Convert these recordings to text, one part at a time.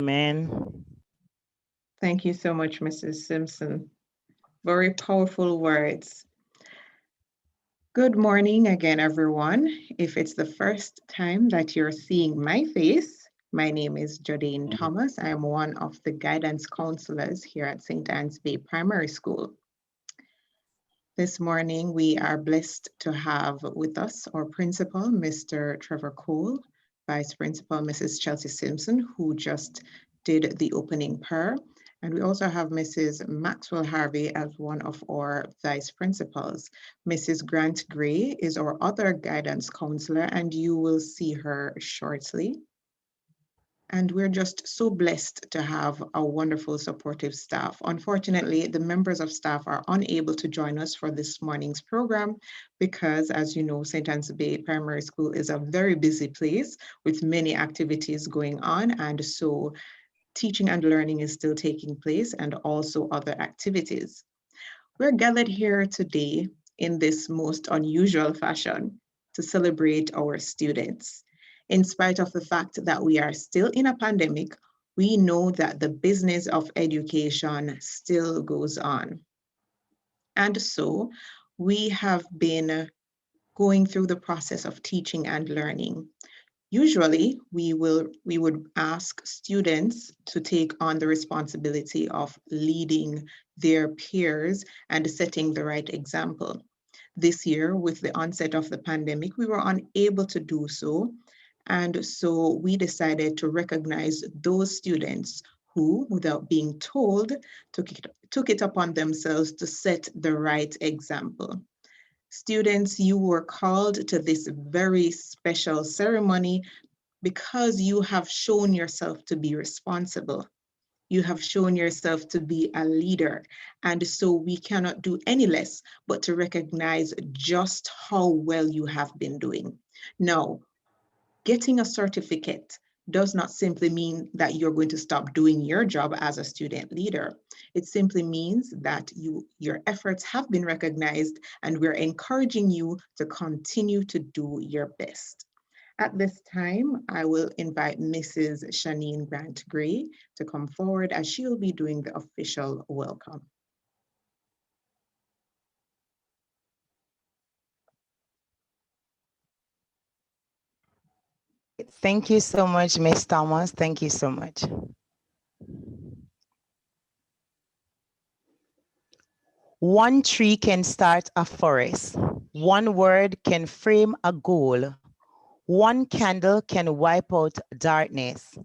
Amen. Thank you so much, Mrs. Simpson. Very powerful words. Good morning again, everyone. If it's the first time that you're seeing my face, my name is Jodine Thomas. I am one of the guidance counselors here at St. Anne's Bay Primary School. This morning, we are blessed to have with us our principal, Mr. Trevor Cole, Vice Principal, Mrs. Chelsea Simpson, who just did the opening prayer. And we also have Mrs. Maxwell Harvey as one of our vice principals. Mrs. Grant Gray is our other guidance counselor, and you will see her shortly. And we're just so blessed to have a wonderful supportive staff. Unfortunately, the members of staff are unable to join us for this morning's program because, as you know, St. Anne's Bay Primary School is a very busy place with many activities going on. And so teaching and learning is still taking place and also other activities. We're gathered here today in this most unusual fashion to celebrate our students. In spite of the fact that we are still in a pandemic, we know that the business of education still goes on. And so we have been going through the process of teaching and learning. Usually, we would ask students to take on the responsibility of leading their peers and setting the right example. This year, with the onset of the pandemic, we were unable to do so. And so we decided to recognize those students who, without being told, took it upon themselves to set the right example. Students, you were called to this very special ceremony because you have shown yourself to be responsible. You have shown yourself to be a leader. And so we cannot do any less but to recognize just how well you have been doing. Now, getting a certificate does not simply mean that you're going to stop doing your job as a student leader. It simply means that your efforts have been recognized and we're encouraging you to continue to do your best. At this time, I will invite Mrs. Shanine Grant Gray to come forward as she will be doing the official welcome. Thank you so much, Ms. Thomas. Thank you so much. One tree can start a forest. One word can frame a goal. One candle can wipe out darkness.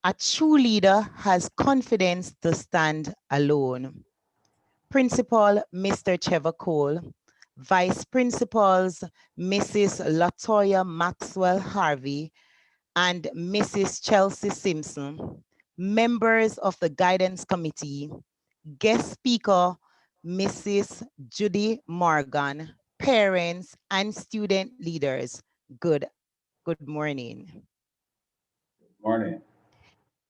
A true leader has confidence to stand alone. Principal Mr. Trevor Cole, Vice Principals Mrs. Latoya Maxwell Harvey and Mrs. Chelsea Simpson, members of the Guidance Committee, guest speaker Mrs. Judy Morgan, parents and student leaders. Good morning. Morning.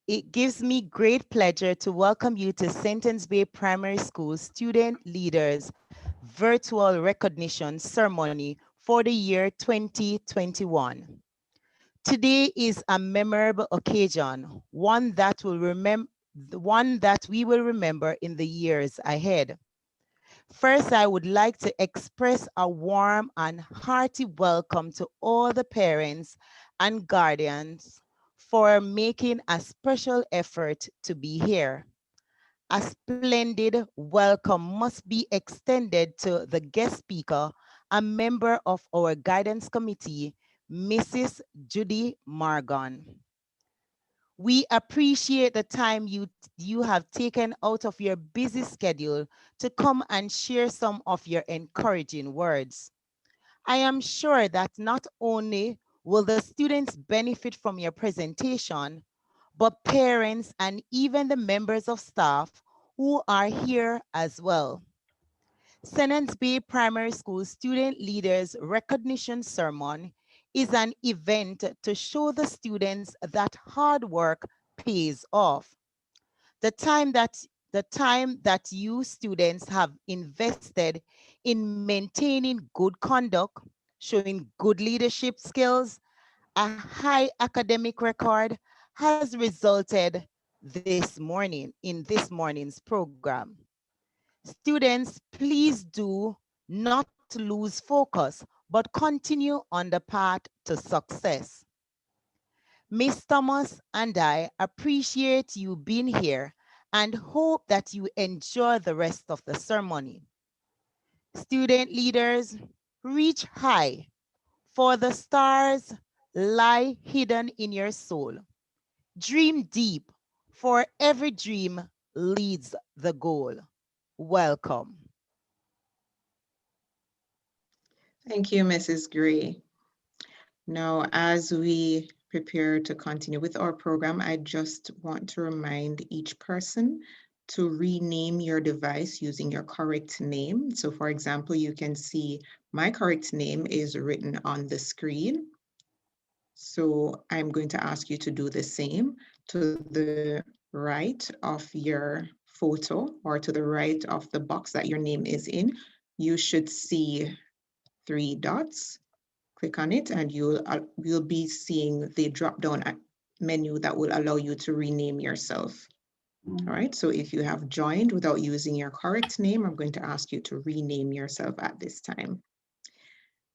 It gives me great pleasure to welcome you to St. Anne's Bay Primary School Student Leaders Virtual Recognition Ceremony for the year 2021. Today is a memorable occasion, one that we will remember in the years ahead. First, I would like to express a warm and hearty welcome to all the parents and guardians for making a special effort to be here. A splendid welcome must be extended to the guest speaker, a member of our guidance committee, Mrs. Judy Morgan. We appreciate the time you have taken out of your busy schedule to come and share some of your encouraging words. I am sure that not only will the students benefit from your presentation, but parents and even the members of staff who are here as well. St. Anne's Bay Primary School Student Leaders Recognition Sermon is an event to show the students that hard work pays off. The time that you students have invested in maintaining good conduct, showing good leadership skills, a high academic record has resulted in this morning's program. Students, please do not lose focus, but continue on the path to success. Miss Thomas and I appreciate you being here and hope that you enjoy the rest of the ceremony. Student leaders, reach high, for the stars lie hidden in your soul. Dream deep, for every dream leads the goal. Welcome. Thank you, Mrs. Gray. Now, as we prepare to continue with our program, I just want to remind each person to rename your device using your correct name. So for example, you can see my correct name is written on the screen. So I'm going to ask you to do the same to the right of your photo or to the right of the box that your name is in. You should see 3 dots. Click on it and you'll be seeing the drop-down menu that will allow you to rename yourself. All right, so if you have joined without using your correct name, I'm going to ask you to rename yourself at this time.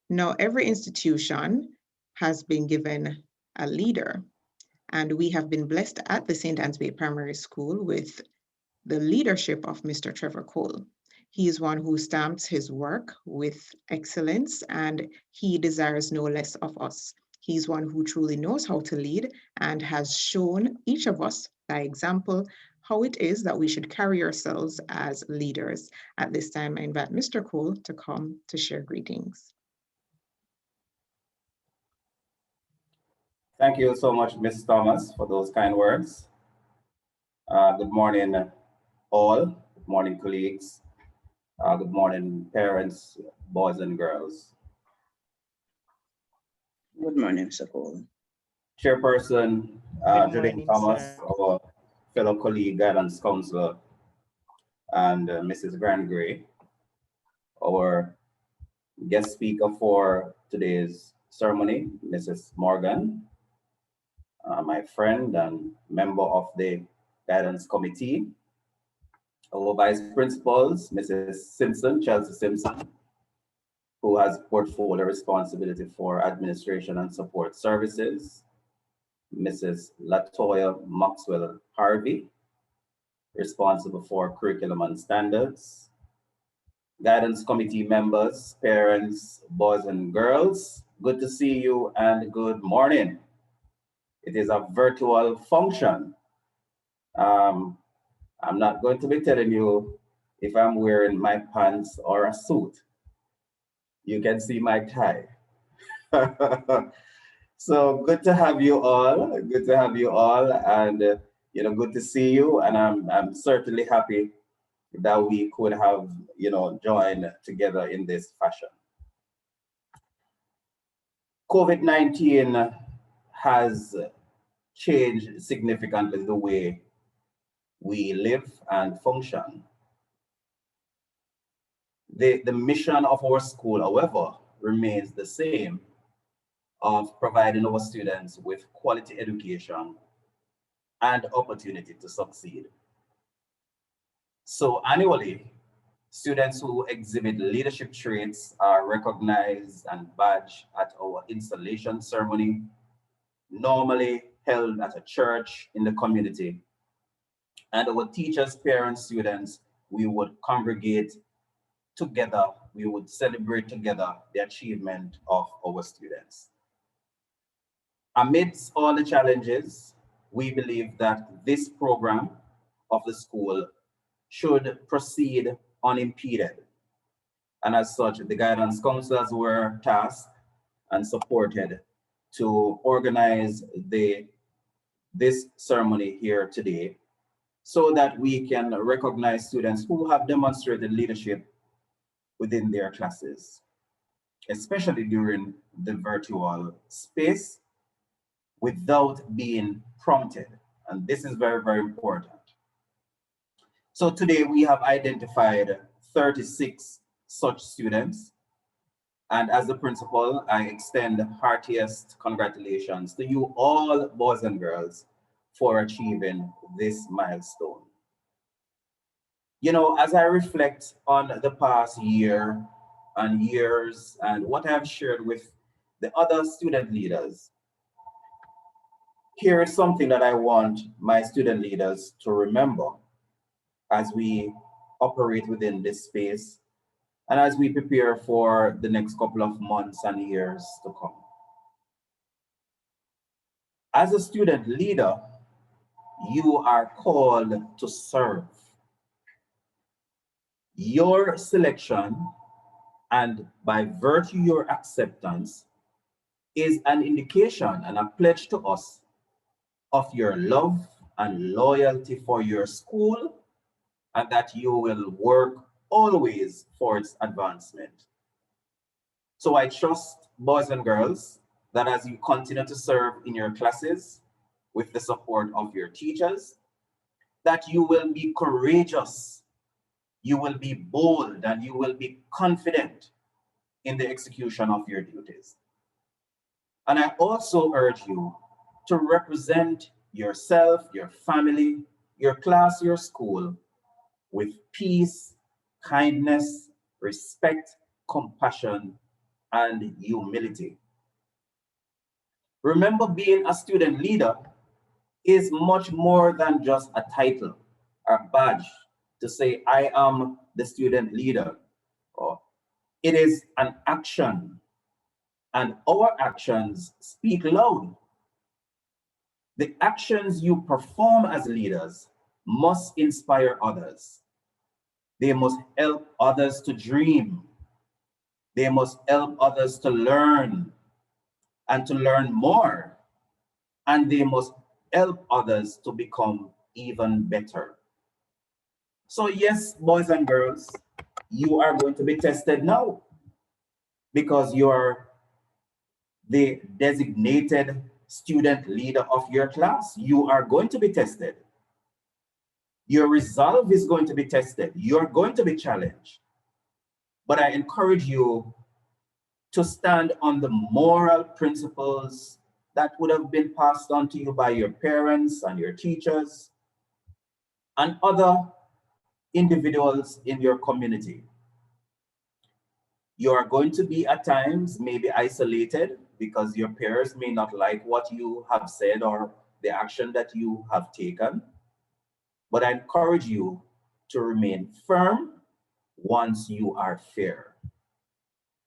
Now, every institution has been given a leader, and we have been blessed at the St. Anne's Bay Primary School with the leadership of Mr. Trevor Cole. He is one who stamps his work with excellence, and he desires no less of us. He's one who truly knows how to lead and has shown each of us by example how it is that we should carry ourselves as leaders. At this time, I invite Mr. Cole to come to share greetings. Thank you so much, Ms. Thomas, for those kind words. Good morning, all. Good morning, colleagues. Good morning, parents, boys and girls. Good morning, Mr. Cole. Chairperson Good Judith morning, Thomas, sir. our fellow colleague, guidance counselor, and Mrs. Grant Gray, our guest speaker for today's ceremony, Mrs. Morgan, my friend and member of the guidance committee, our vice principals, Mrs. Simpson, Chelsea Simpson, who has portfolio responsibility for administration and support services, Mrs. Latoya Maxwell Harvey, responsible for curriculum and standards, guidance committee members, parents, boys and girls, good to see you and good morning. It is a virtual function. I'm not going to be telling you if I'm wearing my pants or a suit. You can see my tie. So good to have you all. Good to have you all, and good to see you. And I'm certainly happy that we could have joined together in this fashion. COVID-19 has changed significantly the way we live and function. The mission of our school, however, remains the same, of providing our students with quality education and opportunity to succeed. So annually, students who exhibit leadership traits are recognized and badged at our installation ceremony, normally held at a church in the community. And our teachers, parents, students, we would congregate together, we would celebrate together the achievement of our students. Amidst all the challenges, we believe that this program of the school should proceed unimpeded. And as such, the guidance counselors were tasked and supported to organize this ceremony here today so that we can recognize students who have demonstrated leadership within their classes, especially during the virtual space, without being prompted. And this is very, very important. So today we have identified 36 such students. And as the principal, I extend heartiest congratulations to you all, boys and girls, for achieving this milestone. You know, as I reflect on the past year and years and what I've shared with the other student leaders, here is something that I want my student leaders to remember as we operate within this space and as we prepare for the next couple of months and years to come. As a student leader, you are called to serve. Your selection, and by virtue your acceptance, is an indication and a pledge to us of your love and loyalty for your school, and that you will work always for its advancement. So I trust, boys and girls, that as you continue to serve in your classes with the support of your teachers, that you will be courageous, you will be bold, and you will be confident in the execution of your duties. And I also urge you to represent yourself, your family, your class, your school with peace, kindness, respect, compassion, and humility. Remember, being a student leader is much more than just a title or badge to say, I am the student leader. Or it is an action, and our actions speak loud. The actions you perform as leaders must inspire others. They must help others to dream. They must help others to learn and to learn more. And they must help others to become even better. So yes, boys and girls, you are going to be tested now because you are the designated student leader of your class. You are going to be tested. Your resolve is going to be tested. You're going to be challenged. But I encourage you to stand on the moral principles that would have been passed on to you by your parents and your teachers and other individuals in your community. You are going to be at times maybe isolated because your peers may not like what you have said or the action that you have taken. But I encourage you to remain firm once you are fair.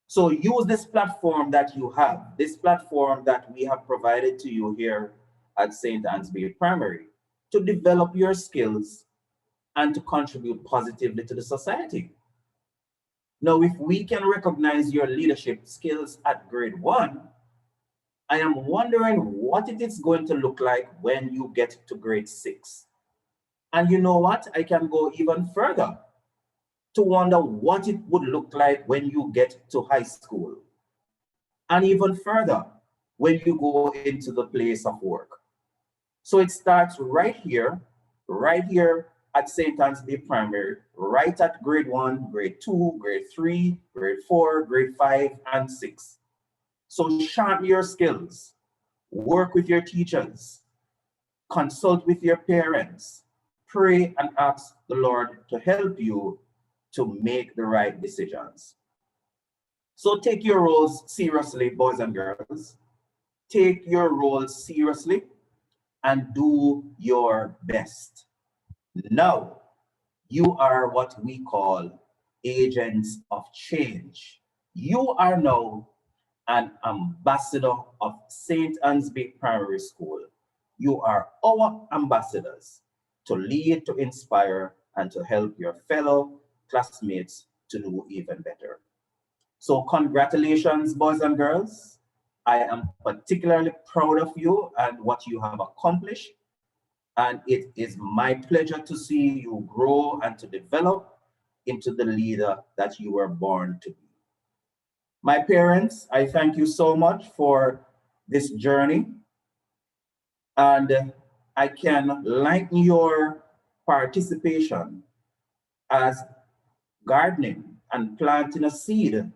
So use this platform that you have, this platform that we have provided to you here at St. Anne's Bay Primary, to develop your skills and to contribute positively to the society. Now, if we can recognize your leadership skills at grade 1, I am wondering what it is going to look like when you get to grade 6. And you know what? I can go even further to wonder what it would look like when you get to high school. And even further, when you go into the place of work. So it starts right here at St. Anne's Bay Primary, right at grade 1, grade 2, grade 3, grade 4, grade 5, and 6. So sharpen your skills, work with your teachers, consult with your parents, pray and ask the Lord to help you to make the right decisions. So take your roles seriously, boys and girls. Take your roles seriously and do your best. Now, you are what we call agents of change. You are now an ambassador of St. Anne's Bay Primary School. You are our ambassadors to lead, to inspire, and to help your fellow classmates to do even better. So congratulations, boys and girls. I am particularly proud of you and what you have accomplished. And it is my pleasure to see you grow and to develop into the leader that you were born to be. My parents, I thank you so much for this journey. And I can liken your participation as gardening and planting a seed.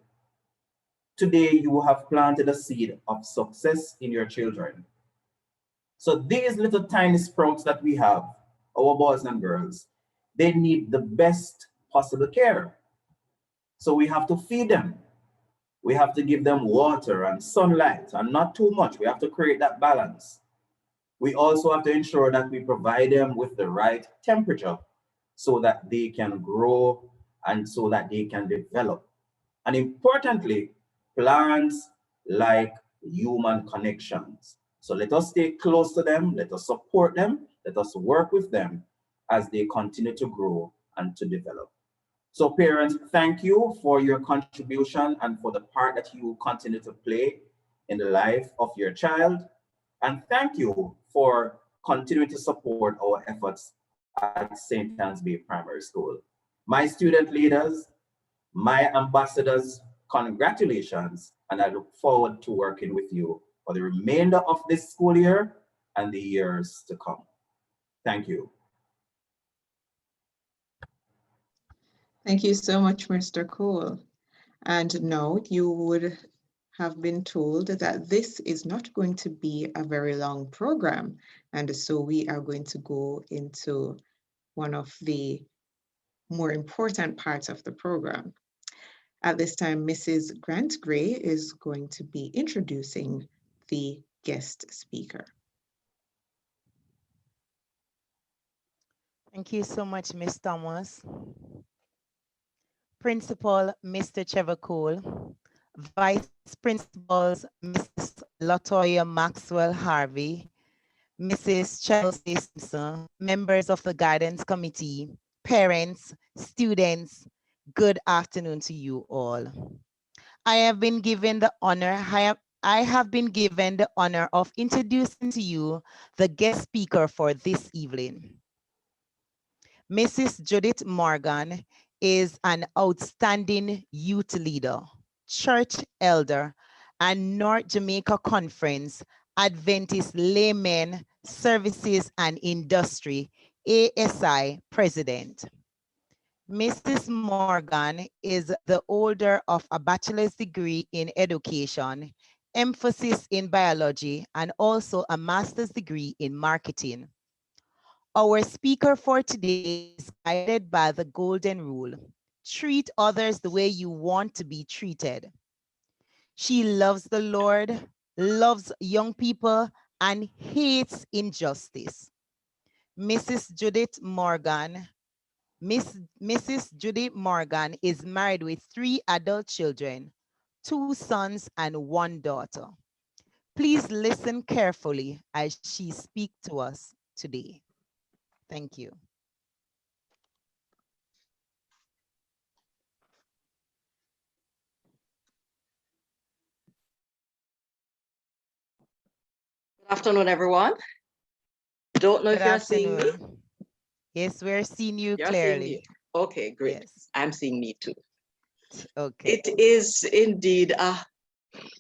Today, you have planted a seed of success in your children. So these little tiny sprouts that we have, our boys and girls, they need the best possible care. So we have to feed them. We have to give them water and sunlight, and not too much. We have to create that balance. We also have to ensure that we provide them with the right temperature so that they can grow and so that they can develop. And importantly, plants like human connections. So let us stay close to them, let us support them, let us work with them as they continue to grow and to develop. So parents, thank you for your contribution and for the part that you continue to play in the life of your child. And thank you for continuing to support our efforts at St. Anne's Bay Primary School. My student leaders, my ambassadors, congratulations, and I look forward to working with you for the remainder of this school year and the years to come. Thank you. Thank you so much, Mr. Cole. And note, you would have been told that this is not going to be a very long program. And so we are going to go into one of the more important parts of the program. At this time, Mrs. Grant Gray is going to be introducing the guest speaker. Thank you so much, Ms. Thomas. Principal, Mr. Trevor Cole, Vice Principals, Mrs. Latoya Maxwell Harvey, Mrs. Chelsea Simpson, members of the Guidance Committee, parents, students, good afternoon to you all. I have been given the honor of introducing to you the guest speaker for this evening. Mrs. Judith Morgan is an outstanding youth leader, church elder, and North Jamaica Conference Adventist Laymen Services and Industry, ASI president. Mrs. Morgan is the holder of a bachelor's degree in education, emphasis in biology, and also a master's degree in marketing. Our speaker for today is guided by the golden rule. Treat others the way you want to be treated. She loves the Lord, loves young people, and hates injustice. Mrs. Judith Morgan is married with 3 adult children, 2 sons and 1 daughter. Please listen carefully as she speaks to us today. Thank you. Good afternoon, everyone. Don't know if you're seeing me. Yes, we're seeing you You're clearly. seeing me. Okay, great. Yes. I'm seeing me too. Okay. It is indeed a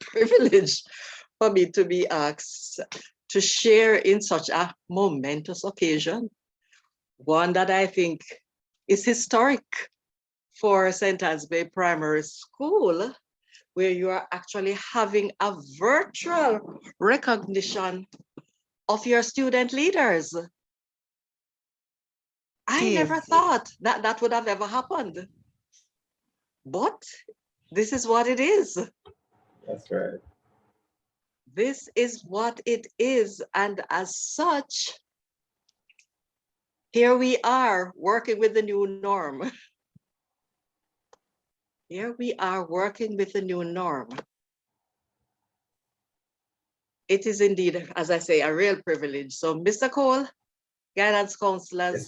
privilege for me to be asked to share in such a momentous occasion, one that I think is historic for St. Anne's Bay Primary School, where you are actually having a virtual recognition of your student leaders. I never thought that that would have ever happened. But this is what it is. That's right. This is what it is. And as such, here we are working with the new norm. Here we are working with the new norm. It is indeed, as I say, a real privilege. So Mr. Cole, guidance counselors,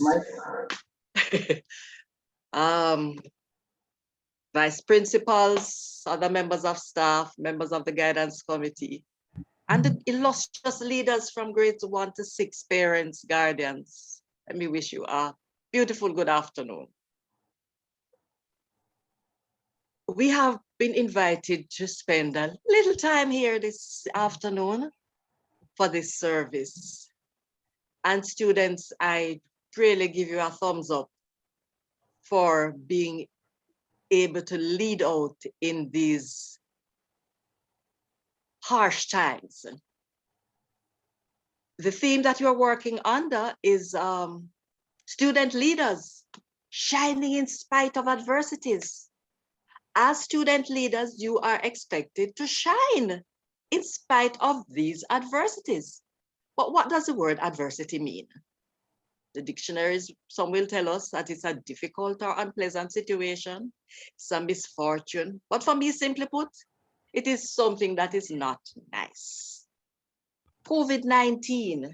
vice principals, other members of staff, members of the guidance committee, and the illustrious leaders from grades 1 to 6, parents, guardians. Let me wish you a beautiful good afternoon. We have been invited to spend a little time here this afternoon for this service. And students, I really give you a thumbs up for being able to lead out in these harsh times. the theme that you're working under is student leaders shining in spite of adversities. As student leaders, you are expected to shine in spite of these adversities. But what does the word adversity mean? The dictionaries, some will tell us that it's a difficult or unpleasant situation, some misfortune. But for me, simply put, it is something that is not nice. COVID-19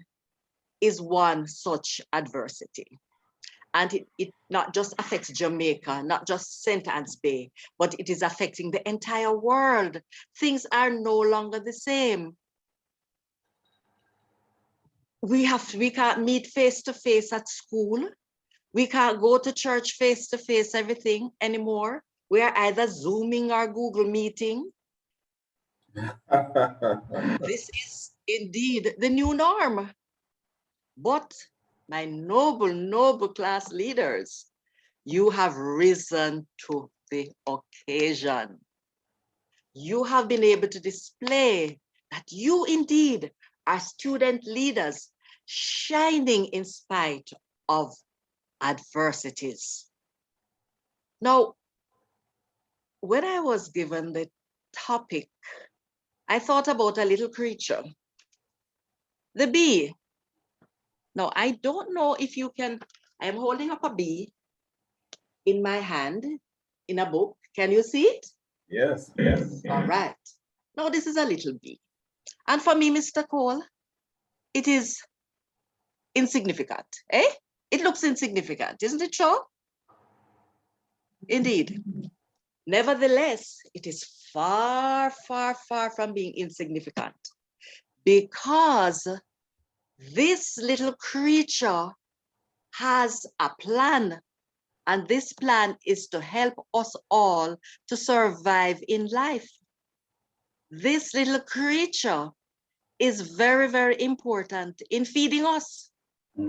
is one such adversity. And it not just affects Jamaica, not just St. Anne's Bay, but it is affecting the entire world. Things are no longer the same. We can't meet face to face at school. We can't go to church face to face, everything anymore. We are either Zooming or Google Meeting. This is indeed the new norm. But my noble, noble class leaders, you have risen to the occasion. You have been able to display that you indeed are student leaders shining in spite of adversities. Now, when I was given the topic, I thought about a little creature, the bee. Now, I don't know if you can, I am holding up a bee in my hand in a book. Can you see it? Yes. All right. Now, this is a little bee. And for me, Mr. Cole, it is insignificant, eh? It looks insignificant, isn't it, Sean? Indeed. Nevertheless, it is far, far, far from being insignificant, because this little creature has a plan, and this plan is to help us all to survive in life. This little creature is very, very important in feeding us.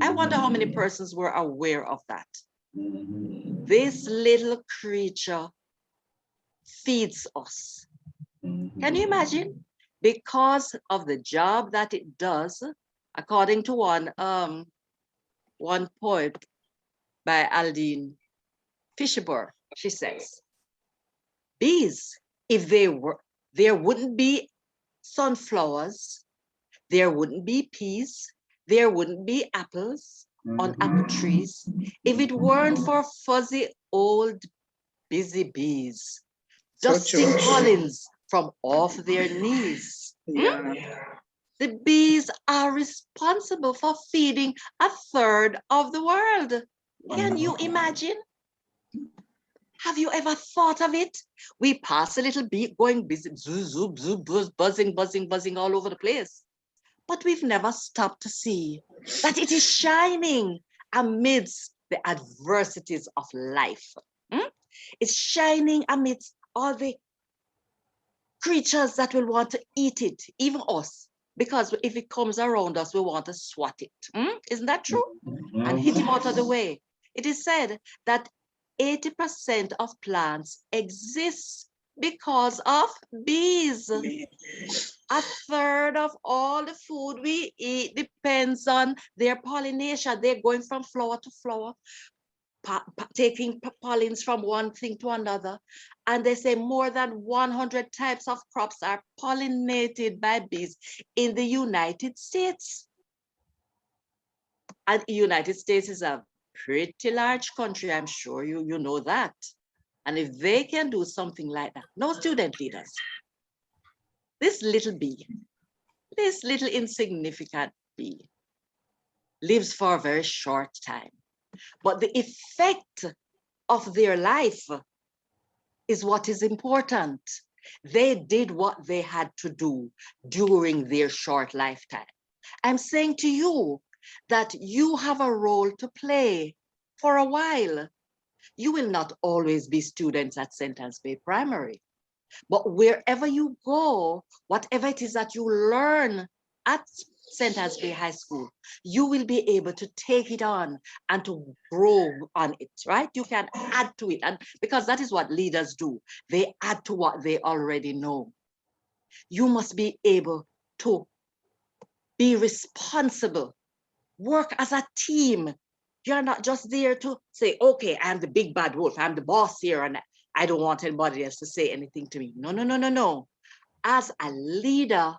I wonder how many persons were aware of that. This little creature feeds us. Can you imagine? Because of the job that it does, according to one poet by Aldine Fisherburg, she says, bees, if there wouldn't be sunflowers, there wouldn't be peas, there wouldn't be apples on apple trees, if it weren't for fuzzy old busy bees, So dusting true. pollens from off their knees. Yeah. The bees are responsible for feeding a third of the world. Can you imagine? Have you ever thought of it? We pass a little bee going busy, zoom, zoom, zoom, buzz, buzzing, buzzing, buzzing all over the place. But we've never stopped to see that it is shining amidst the adversities of life. It's shining amidst all the creatures that will want to eat it, even us, because if it comes around us, we want to swat it. Isn't that true? And hit him out of the way. It is said that 80% of plants exist because of bees. A third of all the food we eat depends on their pollination. They're going from flower to flower, taking pollens from one thing to another. And they say more than 100 types of crops are pollinated by bees in the United States. And the United States is a pretty large country. I'm sure you know that. And if they can do something like that, no, student leaders, this little bee, this little insignificant bee lives for a very short time. But the effect of their life is what is important. They did what they had to do during their short lifetime. I'm saying to you that you have a role to play for a while. You will not always be students at St. Anne's Bay Primary, but wherever you go, whatever it is that you learn at St. Anne's Bay High School, you will be able to take it on and to grow on it, right? You can add to it, and because that is what leaders do. They add to what they already know. You must be able to Be responsible. Work as a team. You're not just there to say, okay, I'm the big bad wolf. I'm the boss here and I don't want anybody else to say anything to me. No, no, no, no, no. As a leader,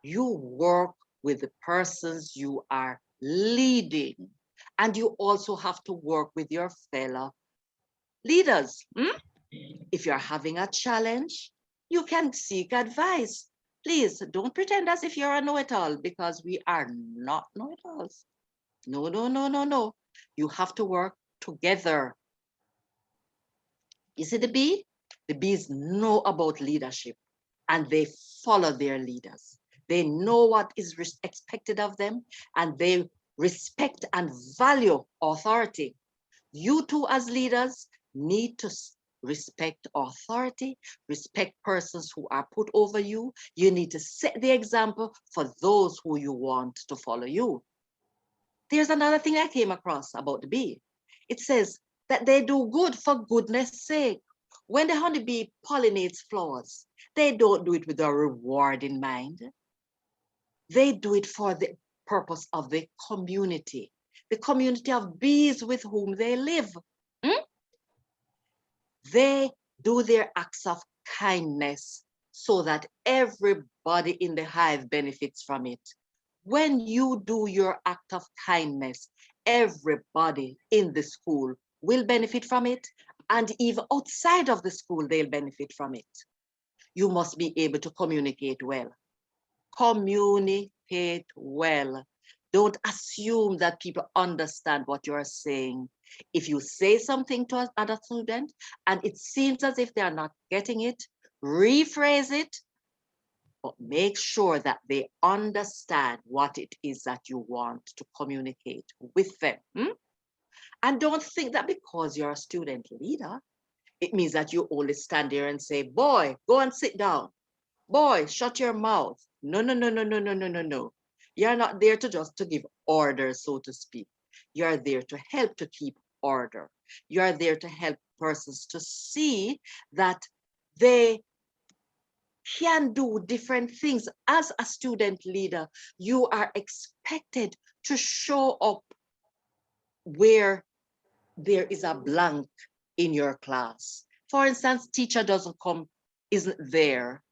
you work with the persons you are leading. And you also have to work with your fellow leaders. If you're having a challenge, you can seek advice. Please don't pretend as if you're a know-it-all, because we are not know-it-alls. No, no, no, no, no. You have to work together. You see the bee? The bees know about leadership and they follow their leaders. They know what is expected of them and they respect and value authority. You too, as leaders, need to respect authority, respect persons who are put over you. You need to set the example for those who you want to follow you. There's another thing I came across about the bee. It says that they do good for goodness sake. When the honeybee pollinates flowers, they don't do it with a reward in mind. They do it for the purpose of the community of bees with whom they live. They do their acts of kindness so that everybody in the hive benefits from it. When you do your act of kindness, everybody in the school will benefit from it, and even outside of the school, they'll benefit from it. You must be able to communicate well. Communicate well. Don't assume that people understand what you're saying. If you say something to another student and it seems as if they are not getting it, rephrase it, but make sure that they understand what it is that you want to communicate with them. And don't think that because you're a student leader, it means that you only stand there and say, boy, go and sit down. Boy, shut your mouth. No, no, no, no, no, no, no, no, no. You're not there to just to give orders, so to speak. You're there to help to keep order. You're there to help persons to see that they can do different things. As a student leader, you are expected to show up where there is a blank in your class. For instance, teacher doesn't come, isn't there.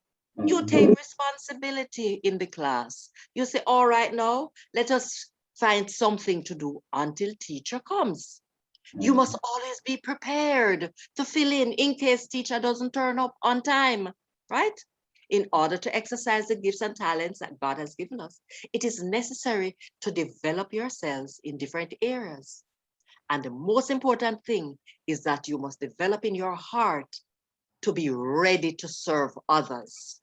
You take responsibility in the class. You say, all right, now, let us find something to do until teacher comes. You must always be prepared to fill in case teacher doesn't turn up on time, right? In order to exercise the gifts and talents that God has given us, it is necessary to develop yourselves in different areas. And the most important thing is that you must develop in your heart to be ready to serve others.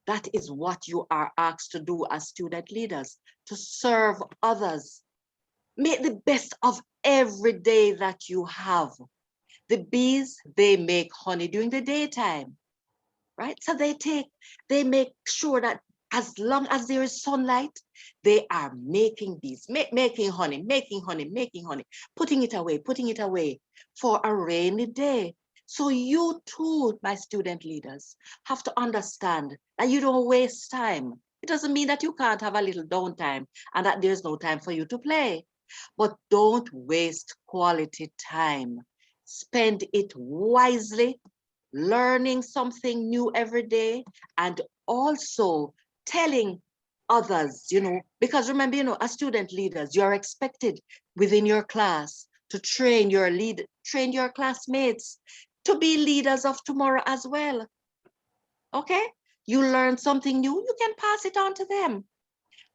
That is what you are asked to do as student leaders, to serve others. Make the best of every day that you have. The bees, they make honey during the daytime, right? So they make sure that as long as there is sunlight, they are making bees, making honey, putting it away for a rainy day. So you too, my student leaders, have to understand that you don't waste time. It doesn't mean that you can't have a little downtime and that there's no time for you to play, but don't waste quality time. Spend it wisely, learning something new every day, and also telling others, because remember, as student leaders, you're expected within your class to train your classmates to be leaders of tomorrow as well. Okay? You learn something new, you can pass it on to them.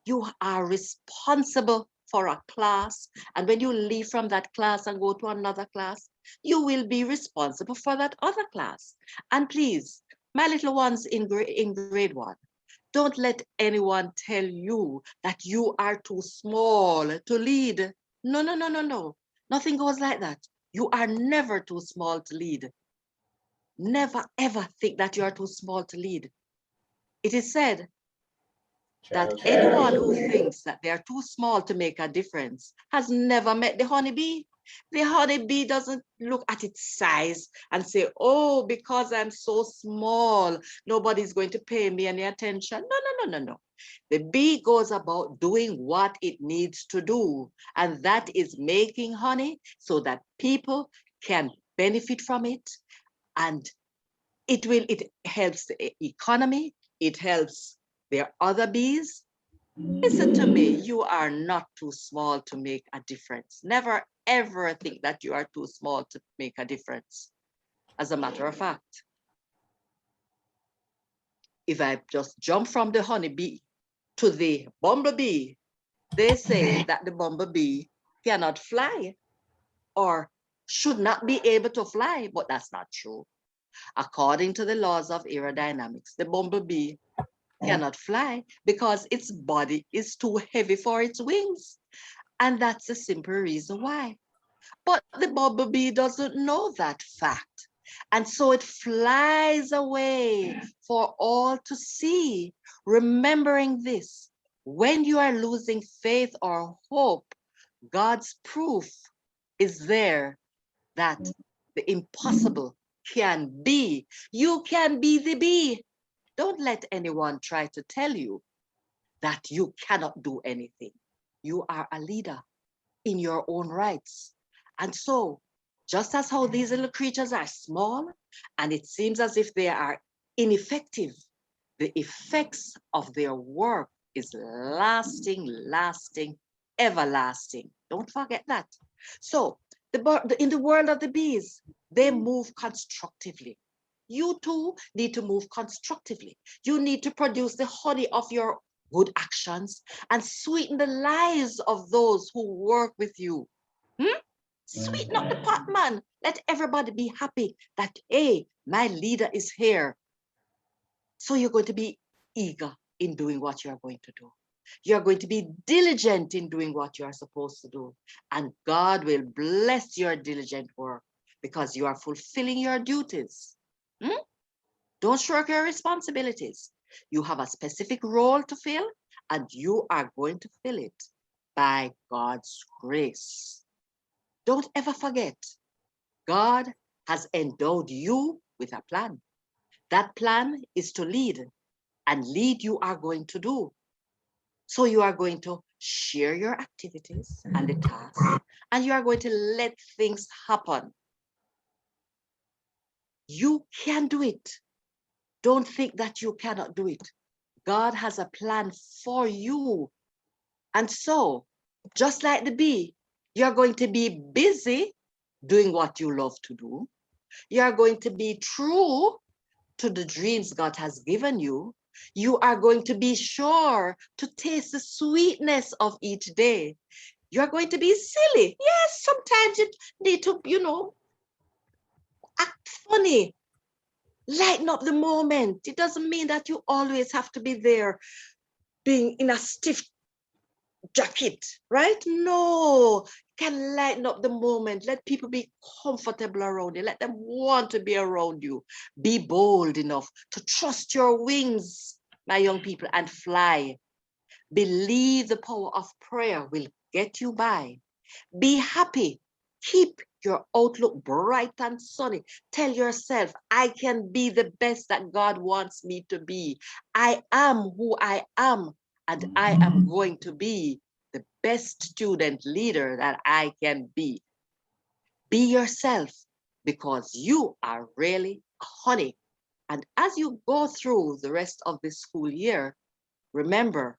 You are responsible for a class, and when you leave from that class and go to another class, you will be responsible for that other class. And please, my little ones in grade 1, don't let anyone tell you that you are too small to lead. No, no, no, no, no. Nothing goes like that. You are never too small to lead. Never, ever think that you are too small to lead. It is said that anyone who thinks that they are too small to make a difference has never met the honeybee. The honeybee doesn't look at its size and say, oh, because I'm so small, nobody's going to pay me any attention. No. The bee goes about doing what it needs to do, and that is making honey so that people can benefit from it, and it helps the economy, it helps their other bees. Listen to me, you are not too small to make a difference. Never ever think that you are too small to make a difference. As a matter of fact, if I just jump from the honeybee to the bumblebee, they say that the bumblebee cannot fly or should not be able to fly, but that's not true. According to the laws of aerodynamics, the bumblebee cannot fly because its body is too heavy for its wings. And that's the simple reason why. But the bumblebee doesn't know that fact. And so it flies away for all to see, remembering this. When you are losing faith or hope, God's proof is there that the impossible can be. You can be the bee. Don't let anyone try to tell you that you cannot do anything. You are a leader in your own rights. And so, just as how these little creatures are small and it seems as if they are ineffective, the effects of their work is lasting, everlasting. Don't forget that. So, in the world of the bees, they move constructively. You too need to move constructively. You need to produce the honey of your good actions and sweeten the lives of those who work with you. Sweeten up the pot, man. Let everybody be happy that, hey, my leader is here. So you're going to be eager in doing what you're going to do. You're going to be diligent in doing what you are supposed to do. And God will bless your diligent work because you are fulfilling your duties. Don't shirk your responsibilities. You have a specific role to fill, and you are going to fill it by God's grace. Don't ever forget, God has endowed you with a plan. That plan is to lead, and lead you are going to do. So you are going to share your activities and the tasks, and you are going to let things happen. You can do it. Don't think that you cannot do it. God has a plan for you. And so, just like the bee, you're going to be busy doing what you love to do. You're going to be true to the dreams God has given you. You are going to be sure to taste the sweetness of each day. You're going to be silly. Yes, sometimes you need to, act funny. Lighten up the moment. It doesn't mean that you always have to be there being in a stiff jacket, right? No, can lighten up the moment. Let people be comfortable around you. Let them want to be around you. Be bold enough to trust your wings, my young people, and fly. Believe the power of prayer will get you by. Be happy. Keep your outlook bright and sunny. Tell yourself, I can be the best that God wants me to be. I am who I am, and I am going to be the best student leader that I can be. Be yourself, because you are really a honey. And as you go through the rest of the school year, remember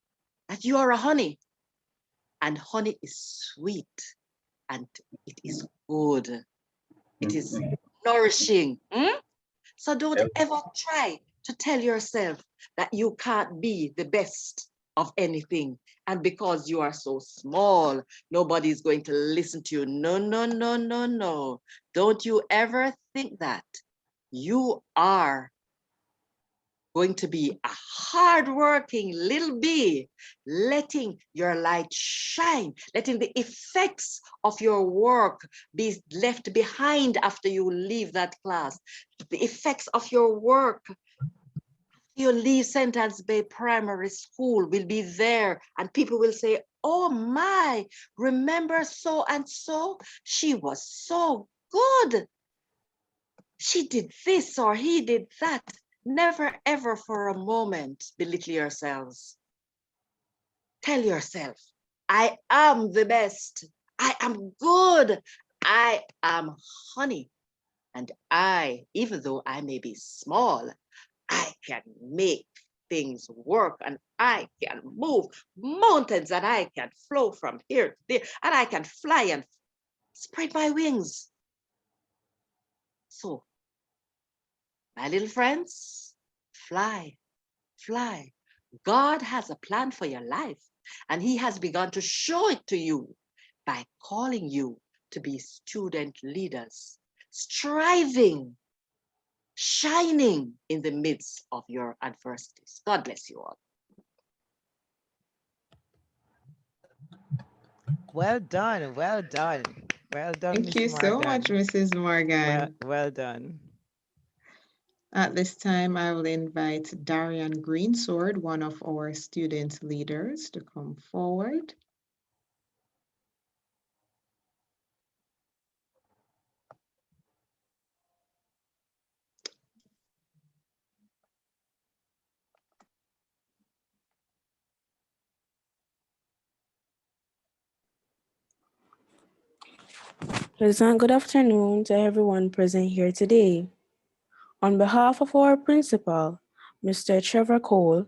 that you are a honey, and honey is sweet. And it is good. It is nourishing. So don't ever try to tell yourself that you can't be the best of anything. And because you are so small, nobody's going to listen to you. No. Don't you ever think that. You are going to be a hardworking little bee, letting your light shine, letting the effects of your work be left behind after you leave that class. The effects of your work, you leave Sentence Bay Primary School, will be there and people will say, oh my, remember so and so? She was so good. She did this or he did that. Never ever for a moment belittle yourselves. Tell yourself, I am the best. I am good. I am honey. And I, even though I may be small, I can make things work and I can move mountains and I can flow from here to there and I can fly and spread my wings. So, my little friends, fly, fly. God has a plan for your life and he has begun to show it to you by calling you to be student leaders, striving, shining in the midst of your adversities. God bless you all. Well done, well done. Well done, Thank Miss you so much, Morgan. Mrs. Morgan. Well done. At this time, I will invite Darian Greensword, one of our student leaders, to come forward. Pleasant good afternoon to everyone present here today. On behalf of our principal, Mr. Trevor Cole,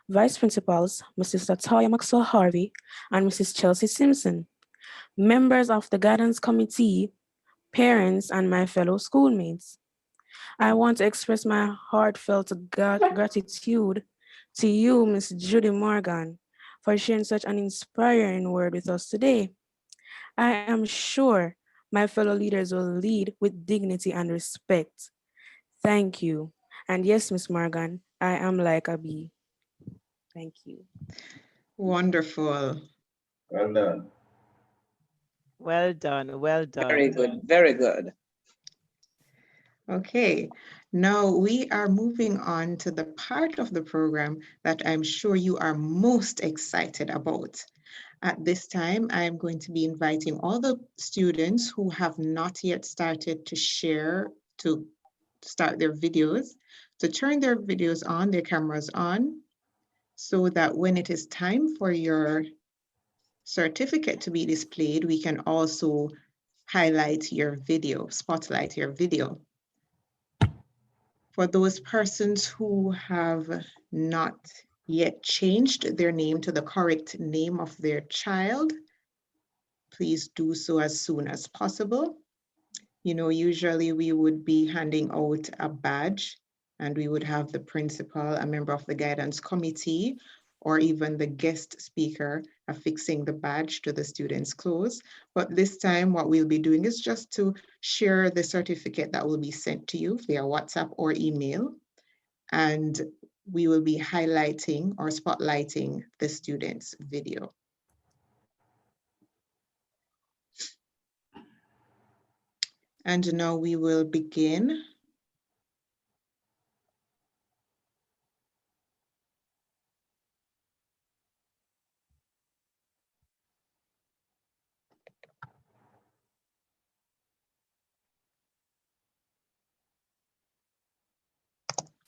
vice principals, Mrs. Latoya Maxwell Harvey, and Mrs. Chelsea Simpson, members of the guidance committee, parents, and my fellow schoolmates, I want to express my heartfelt gratitude to you, Ms. Judy Morgan, for sharing such an inspiring word with us today. I am sure my fellow leaders will lead with dignity and respect. Thank you. And yes, Ms. Morgan, I am like a bee. Thank you. Wonderful. Well done. Well done, well Very done. good, very good. Okay, now we are moving on to the part of the program that I'm sure you are most excited about. At this time, I'm going to be inviting all the students who have not yet started to start their videos, to turn their videos on, their cameras on, so that when it is time for your certificate to be displayed, we can also highlight your video, spotlight your video. For those persons who have not yet changed their name to the correct name of their child, please do so as soon as possible. You know, usually we would be handing out a badge and we would have the principal, a member of the guidance committee, or even the guest speaker affixing the badge to the student's clothes. But this time what we'll be doing is just to share the certificate that will be sent to you via WhatsApp or email. And we will be highlighting or spotlighting the student's video. And now we will begin.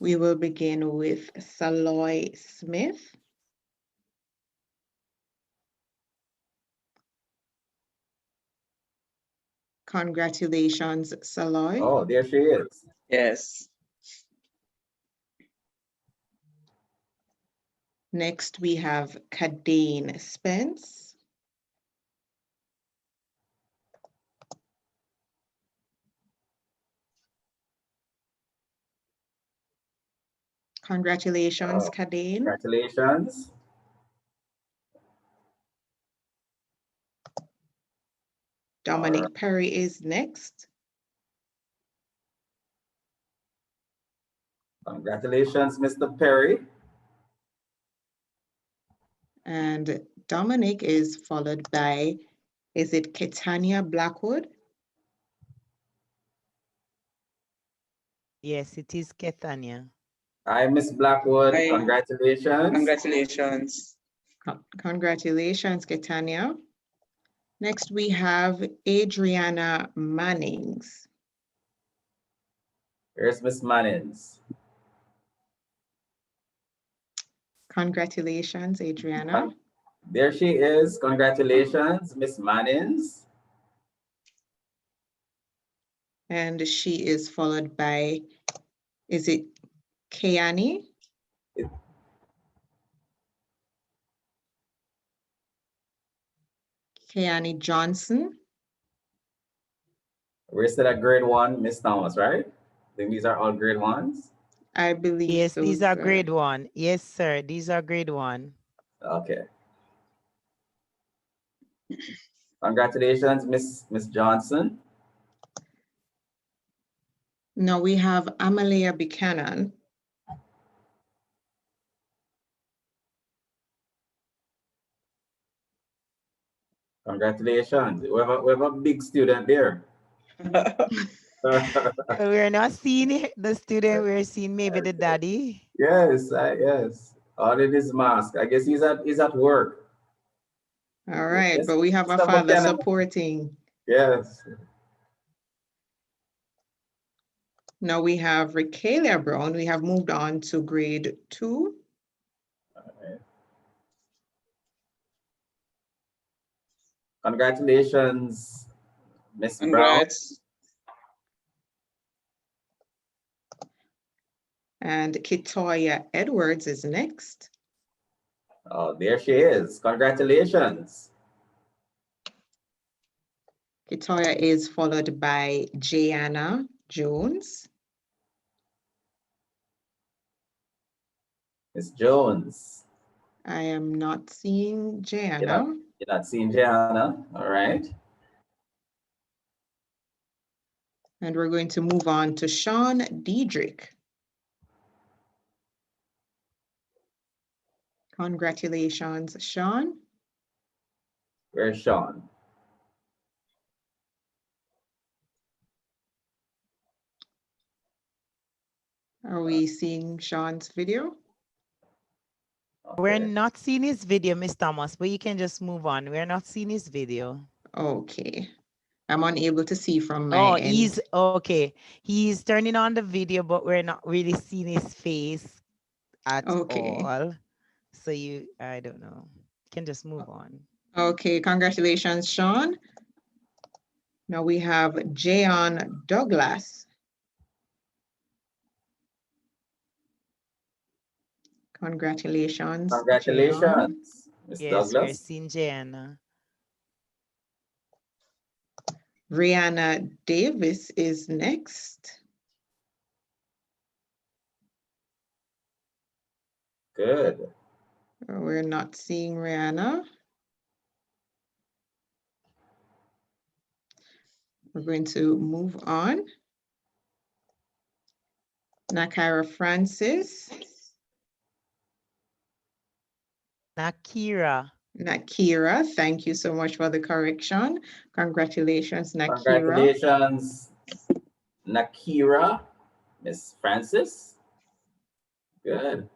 We will begin with Saloy Smith. Congratulations, Saloy. Oh, there she is. Yes. Next, we have Kadane Spence. Congratulations, Oh, Kadane. congratulations. Dominic Perry is next. Congratulations, Mr. Perry. And Dominic is followed by, is it Ketania Blackwood? Yes, it is Kethania. Hi, Miss Blackwood. Hi. Congratulations. Congratulations. Congratulations, Ketania. Next, we have Adriana Mannings. Here's Miss Mannings. Congratulations, Adriana. There she is. Congratulations, Miss Mannings. And she is followed by, is it Keani? Keani Johnson. We're still at grade 1, Miss Thomas, right? I think these are all grade 1s. I believe Yes, so, these are sir. grade 1. Yes, sir. These are grade 1. Okay. Congratulations, Miss Johnson. Now we have Amalia Buchanan. Congratulations. We have a big student there. We're not seeing the student, we're seeing maybe the daddy. Yes, yes. All in his mask. I guess he's at work. All right, Yes, but we have a Mr. father Buchanan. supporting. Yes. Now we have Rikalia Brown. We have moved on to grade 2. Congratulations, Miss Brown. Congrats. And Kitoya Edwards is next. Oh, there she is. Congratulations. Kitoya is followed by Jayana Jones. Miss Jones. I am not seeing Jayana. You're not seeing Jana. All right. And we're going to move on to Sean Diedrich. Congratulations, Sean. Where's Sean? Are we seeing Sean's video? We're Okay. not seeing his video, Miss Thomas, but you can just move on. We're not seeing his video. Okay. I'm unable to see from my Oh, end. he's okay. He's turning on the video, but we're not really seeing his face at Okay. all. So I don't know. You can just move on. Okay, congratulations, Sean. Now we have Jayon Douglas. Congratulations. Jayon. Congratulations, Miss Yes, we're Douglas. seeing Jana. Rihanna Davis is next. Good. We're not seeing Rihanna. We're going to move on. Nakira Francis. Nakira. Nakira, thank you so much for the correction. Congratulations, Nakira. Congratulations, Nakira, Miss Francis. Good.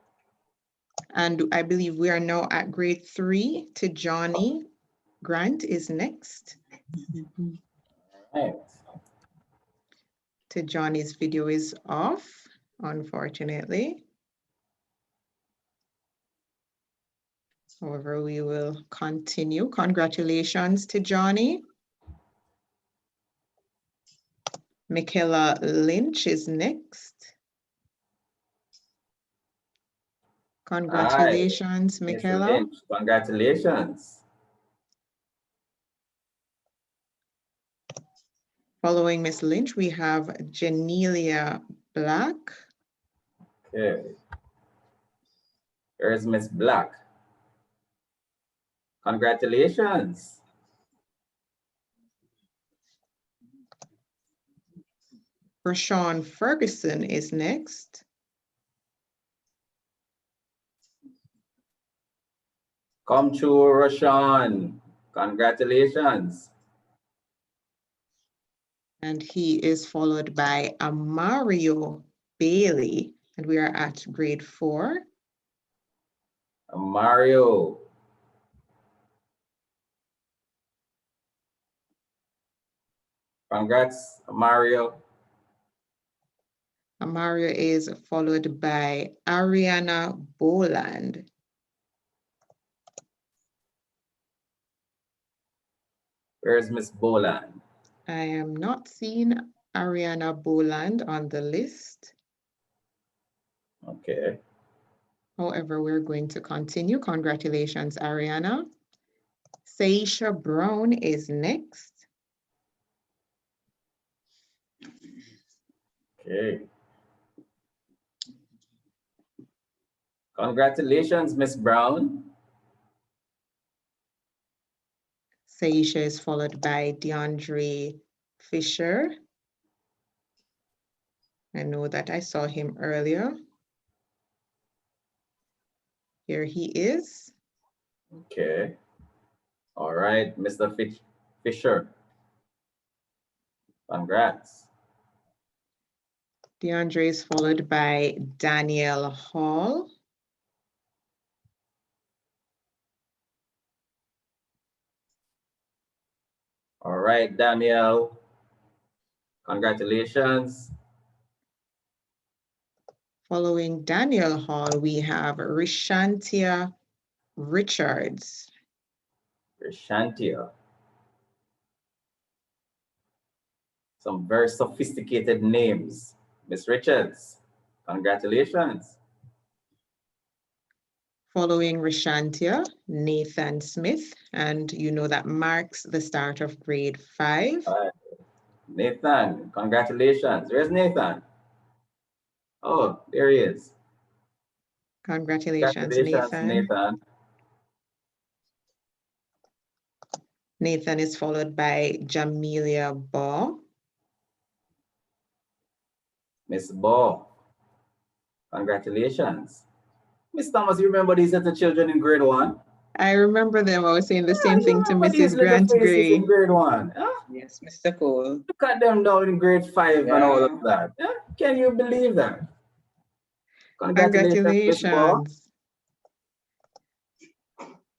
And I believe we are now at grade 3. To Johnny Grant is next. Right. To Johnny's video is off, unfortunately. However, we will continue. Congratulations to Johnny. Michaela Lynch is next. Congratulations, Hi, Mr. Michaela. Lynch. Congratulations. Following Miss Lynch, we have Janelia Black. Okay. Here's Miss Black. Congratulations. Rashawn Ferguson is next. Come true, Rashawn. Congratulations. And he is followed by Amario Bailey. and we are at grade 4. Mario. Congrats, Mario. Mario is followed by Ariana Boland. Where's Miss Boland? I am not seeing Ariana Boland on the list. Okay. However, we're going to continue. Congratulations, Ariana. Saisha Brown is next. Okay. Congratulations, Miss Brown. Saisha is followed by DeAndre Fisher. I know that I saw him earlier. Here he is. Okay. All right, Mr. Fisher. Congrats. DeAndre is followed by Danielle Hall. All right, Danielle. Congratulations. Following Danielle Hall, we have Rishantia Richards. Shantia. Some very sophisticated names. Miss Richards, congratulations. Following Rishantia, Nathan Smith, and you know that marks the start of grade 5. Nathan, congratulations. Where's Nathan? Oh, there he is. Congratulations, Congratulations, Nathan. Nathan. Nathan is followed by Jamelia Baugh. Miss Ball, congratulations. Miss Thomas, you remember these little children in grade 1? I remember them. I was saying the same you thing to remember these Mrs. little Grant faces in Gray. grade 1? Huh? Yes, Mr. Cole. Look at them down in grade 5 and all Yeah. of that. Yeah? Can you believe that? Congratulations, Miss Ball. Congratulations.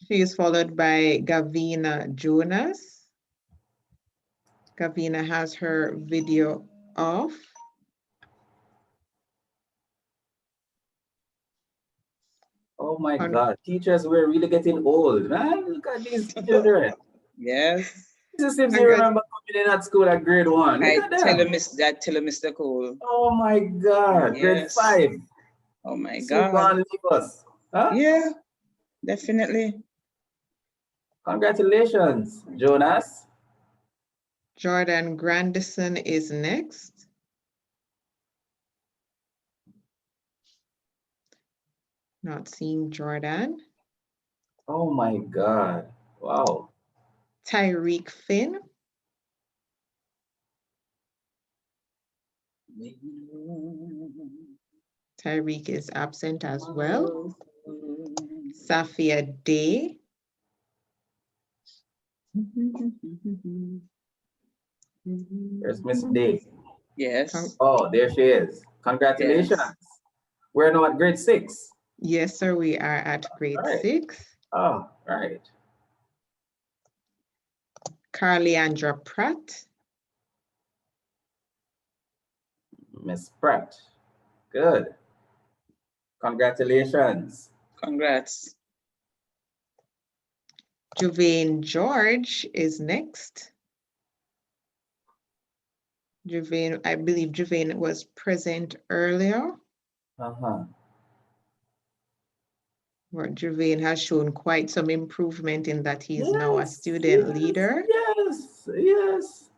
She is followed by Gavina Jonas. Gavina has her video off. Oh my God, teachers, we're really getting old, man. Look at these children. Yes. This seems you remember coming in at school at grade 1. Look I at tell them. him, tell him, Mr. Cole. Oh my God, grade Yes. 5. Oh my Soon God. gonna leave us. Huh? Yeah, definitely. Congratulations, Jonas. Jordan Grandison is next. Not seeing Jordan. Oh my God, wow. Tyreek Finn. Tyreek is absent as well. Safia Day. There's Miss Day. Yes. Oh, there she is. Congratulations. Yes. We're now at grade 6. Yes, sir, we are at grade 6. Oh, right. Carleandra Pratt. Miss Pratt. Good. Congratulations. Congrats. Juvain George is next. Juvain, I believe Juvain was present earlier. Where Juvain has shown quite some improvement in that he is now a student leader. Yes.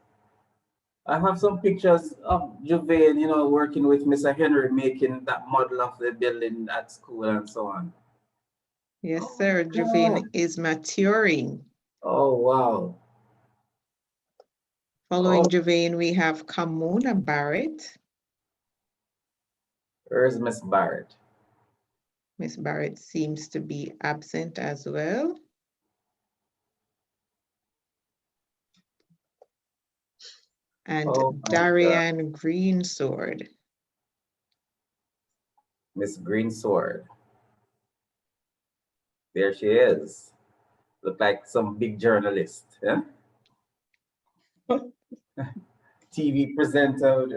I have some pictures of Juvain, you know, working with Mr. Henry, making that model of the building at school and so on. Yes, sir. Juvain is maturing. Oh, wow. Following Juvain, we have Kamona Barrett. Where's Miss Barrett? Miss Barrett seems to be absent as well. And Darian Greensword. Miss Greensword. There she is. Look like some big journalist, yeah? TV presenter.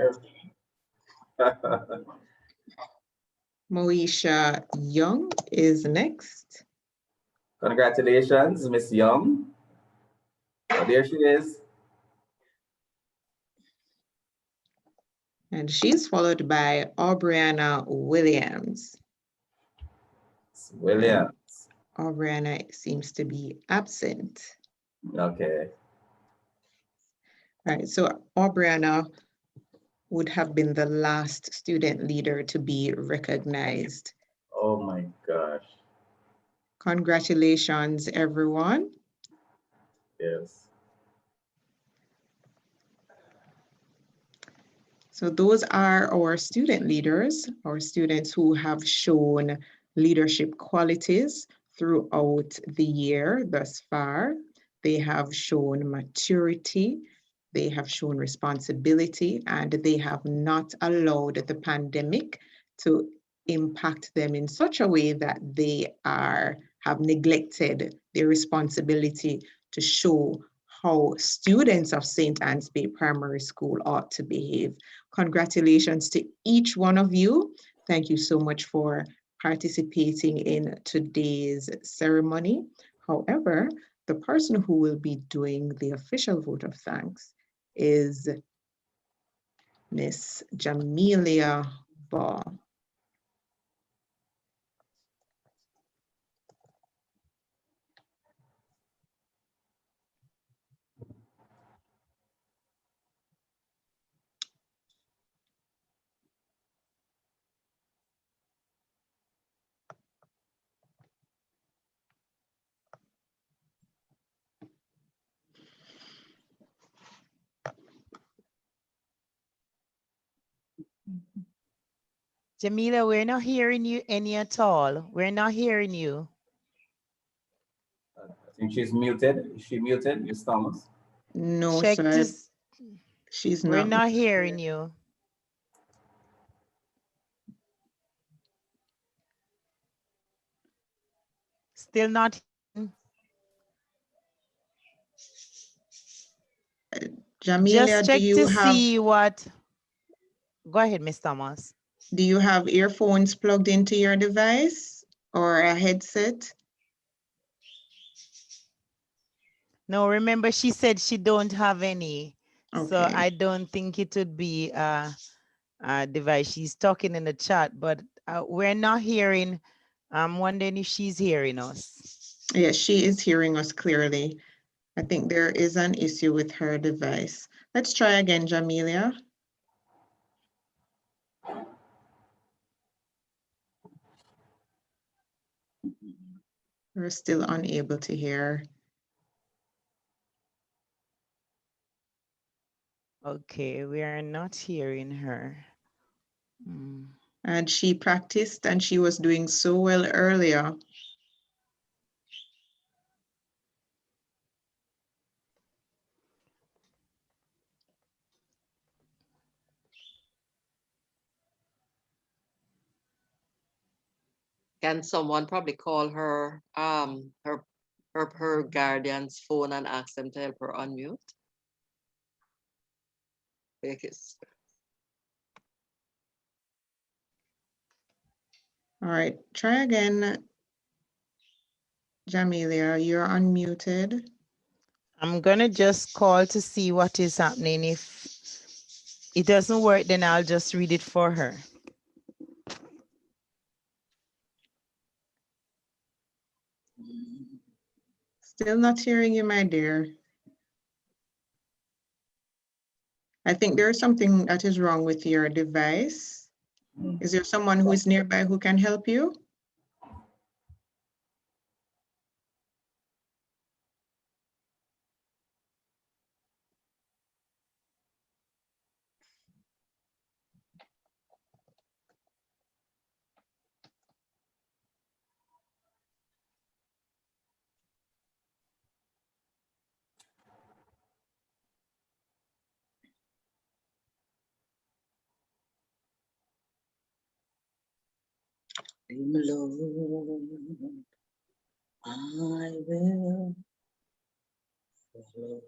Moesha Young is next. Congratulations, Miss Young. Oh, there she is. And she's followed by Aubriana Williams. It's Williams. Aubriana seems to be absent. Okay. All right, so Aubriana would have been the last student leader to be recognized. Oh my gosh. Congratulations, everyone. Yes. So those are our student leaders, our students who have shown leadership qualities throughout the year thus far. They have shown maturity, they have shown responsibility, and they have not allowed the pandemic to impact them in such a way that they have neglected their responsibility to show how students of St. Anne's Bay Primary School ought to behave. Congratulations to each one of you. Thank you so much for participating in today's ceremony. However, the person who will be doing the official vote of thanks is Miss Jamelia Ball. Jamila, we're not hearing you any at all. We're not hearing you. I think she's muted. Is she muted, Miss Thomas? No, Check sir. this. She's We're not. not hearing you. Still not. Jamelia, Just check to see what. Go ahead, Miss Thomas. do you have earphones plugged into your device or a headset? No, remember she said she don't have any. Okay. So I don't think it would be a device. She's talking in the chat, but we're not hearing. I'm wondering if she's hearing us. Yes, she is hearing us clearly. I think there is an issue with her device. Let's try again, Jamelia. We're still unable to hear. Okay, we are not hearing her. And she practiced and she was doing so well earlier. Can someone probably call her her guardian's phone and ask them to help her unmute? All right, try again. Jamelia, you're unmuted. I'm gonna just call to see what is happening. If it doesn't work, then I'll just read it for her. Still not hearing you, my dear. I think there's something that is wrong with your device. Is there someone who is nearby who can help you? Him alone I will follow.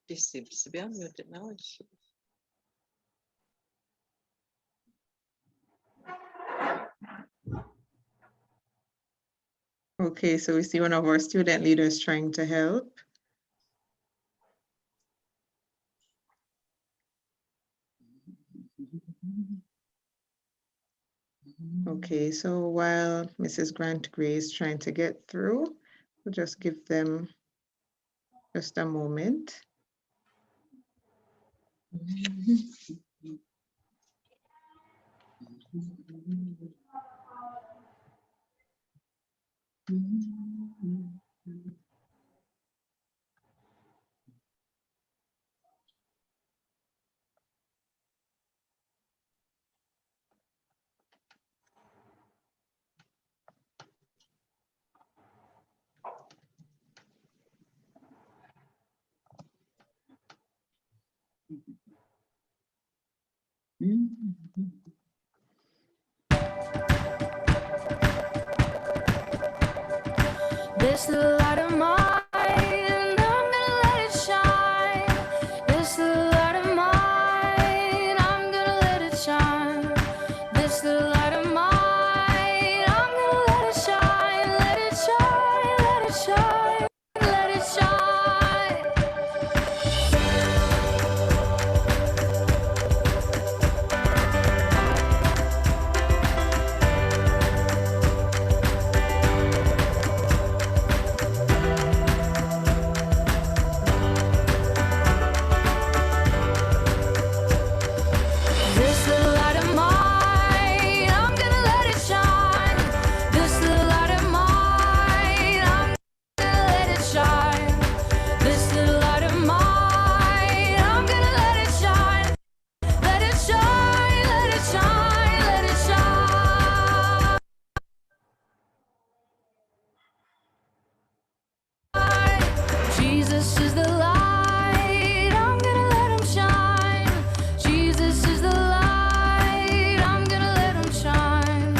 This seems to be unmuted now. Okay, so we see one of our student leaders trying to help. Okay, so while Mrs. Grant Gray is trying to get through, we'll just give them just a moment. This little light of mine, I'm gonna let it shine. This little light of mine, I'm gonna let it shine. This little light of mine, I'm gonna let it shine. Let it shine, let it shine, let it shine. This little light of mine, I'm gonna let it shine. This little light of mine, I'm gonna let it shine. This little light of mine, I'm gonna let it shine. Let it shine, let it shine, let it shine. Jesus is the light, I'm gonna let him shine. Jesus is the light, I'm gonna let him shine.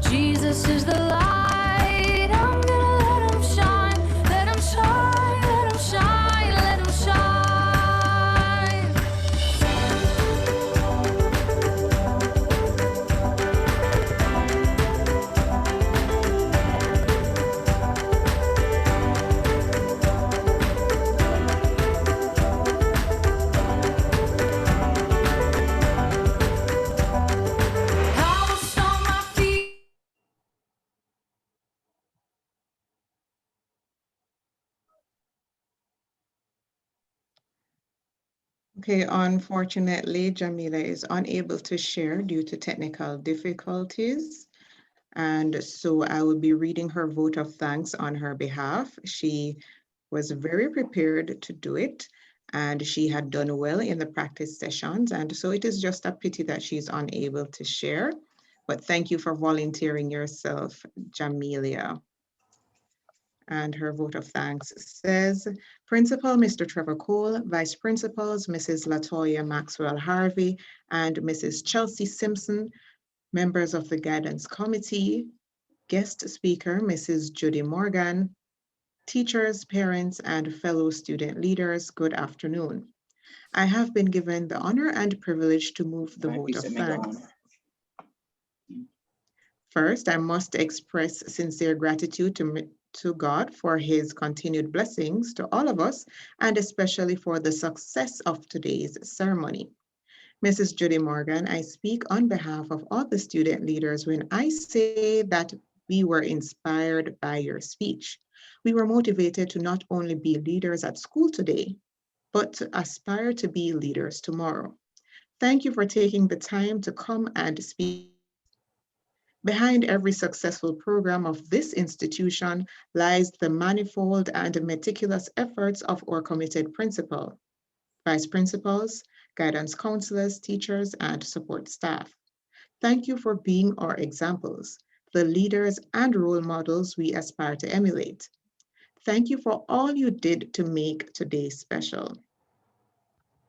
Jesus is the light, I'm gonna let him shine. Let him shine, let him shine, let him shine. House on my feet. Okay, unfortunately, Jamila is unable to share due to technical difficulties. And so I will be reading her vote of thanks on her behalf. She was very prepared to do it, and she had done well in the practice sessions. And so it is just a pity that she's unable to share. But thank you for volunteering yourself, Jamelia. And her vote of thanks says, Principal Mr. Trevor Cole, Vice Principals Mrs. Latoya Maxwell Harvey and Mrs. Chelsea Simpson, members of the Guidance Committee, guest speaker Mrs. Judy Morgan, teachers, parents, and fellow student leaders, good afternoon. I have been given the honor and privilege to move the vote of thanks. First, I must express sincere gratitude to God for his continued blessings to all of us, and especially for the success of today's ceremony. Mrs. Judy Morgan, I speak on behalf of all the student leaders when I say that we were inspired by your speech. We were motivated to not only be leaders at school today, but to aspire to be leaders tomorrow. Thank you for taking the time to come and speak. Behind every successful program of this institution lies the manifold and meticulous efforts of our committed principal, vice principals, guidance counselors, teachers, and support staff. Thank you for being our examples, the leaders and role models we aspire to emulate. Thank you for all you did to make today special.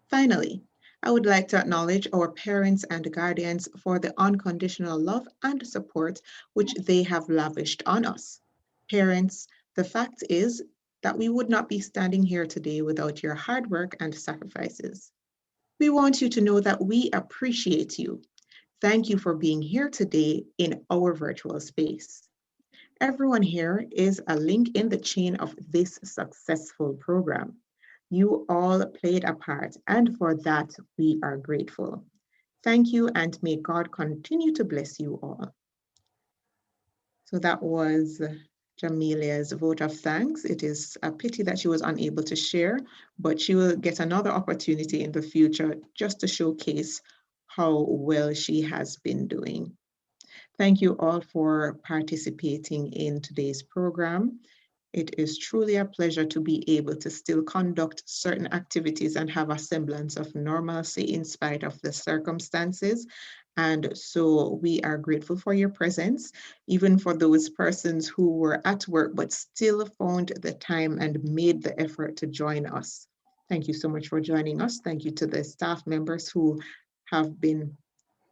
Finally, I would like to acknowledge our parents and guardians for the unconditional love and support which they have lavished on us. Parents, the fact is that we would not be standing here today without your hard work and sacrifices. We want you to know that we appreciate you. Thank you for being here today in our virtual space. Everyone here is a link in the chain of this successful program. You all played a part, and for that, we are grateful. Thank you, and may God continue to bless you all. So that was Jamilia's vote of thanks. It is a pity that she was unable to share, but she will get another opportunity in the future just to showcase how well she has been doing. Thank you all for participating in today's program. It is truly a pleasure to be able to still conduct certain activities and have a semblance of normalcy in spite of the circumstances. And so we are grateful for your presence, even for those persons who were at work but still found the time and made the effort to join us. Thank you so much for joining us. Thank you to the staff members who have been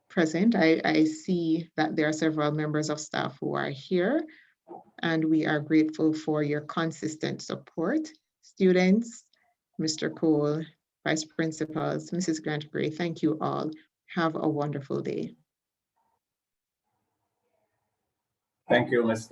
present. I see that there are several members of staff who are here, and we are grateful for your consistent support. Students, Mr. Cole, Vice Principals, Mrs. Grant Gray, thank you all. Have a wonderful day. Thank you, Ms.